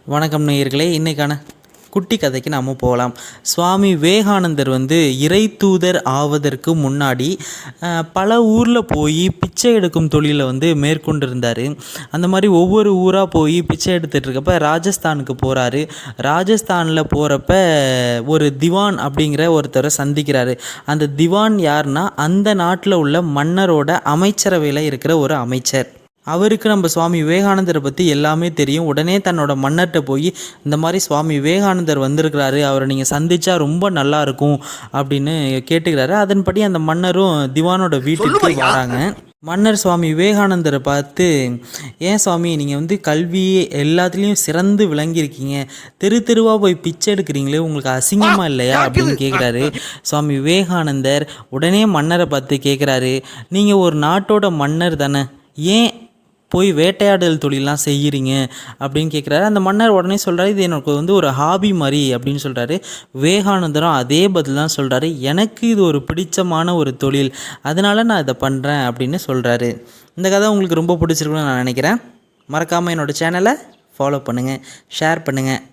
வணக்கம் நேயர்களே, இன்றைக்கான குட்டி கதைக்கு நாம் போகலாம். சுவாமி விவேகானந்தர் இறை தூதர் ஆவதற்கு முன்னாடி பல ஊரில் போய் பிச்சை எடுக்கும் தொழிலை மேற்கொண்டிருந்தார். அந்த மாதிரி ஒவ்வொரு ஊராக போய் பிச்சை எடுத்துகிட்ருக்கப்ப ராஜஸ்தானுக்கு போகிறாரு. ராஜஸ்தானில் போகிறப்ப ஒரு திவான் அப்படிங்கிற ஒருத்தரை சந்திக்கிறாரு. அந்த திவான் யாருன்னா, அந்த நாட்டில் உள்ள மன்னரோட அமைச்சரவையில் இருக்கிற ஒரு அமைச்சர். அவருக்கு நம்ம சுவாமி விவேகானந்தரை பற்றி எல்லாமே தெரியும். உடனே தன்னோட மன்னர்கிட்ட போய், இந்த மாதிரி சுவாமி விவேகானந்தர் வந்திருக்கிறாரு, அவரை நீங்கள் சந்தித்தா ரொம்ப நல்லாயிருக்கும் அப்படின்னு கேட்டுக்கிறாரு. அதன்படி அந்த மன்னரும் திவானோட வீட்டுக்கு வராங்க. மன்னர் சுவாமி விவேகானந்தரை பார்த்து, ஏன் சுவாமி நீங்கள் கல்வி எல்லாத்துலேயும் சிறந்து விளங்கியிருக்கீங்க, தெரு தெருவாக போய் பிச்சை எடுக்கிறீங்களே, உங்களுக்கு அசிங்கமாக இல்லையா அப்படின்னு கேட்குறாரு. சுவாமி விவேகானந்தர் உடனே மன்னரை பார்த்து கேட்குறாரு, நீங்கள் ஒரு நாட்டோட மன்னர் தானே, ஏன் போய் வேட்டையாடல் தொழிலெலாம் செய்கிறீங்க அப்படின்னு கேட்குறாரு. அந்த மன்னர் உடனே சொல்கிறாரு, இது எனக்கு ஒரு ஹாபி மாதிரி அப்படின்னு சொல்கிறாரு. விவேகானந்தரும் அதே பதில் தான் சொல்கிறாரு, எனக்கு இது ஒரு பிடிச்சமான ஒரு தொழில், அதனால் நான் இதை பண்ணுறேன் அப்படின்னு சொல்கிறாரு. இந்த கதை உங்களுக்கு ரொம்ப பிடிச்சிருக்குன்னு நான் நினைக்கிறேன். மறக்காமல் என்னோடய சேனலை ஃபாலோ பண்ணுங்கள், ஷேர் பண்ணுங்கள்.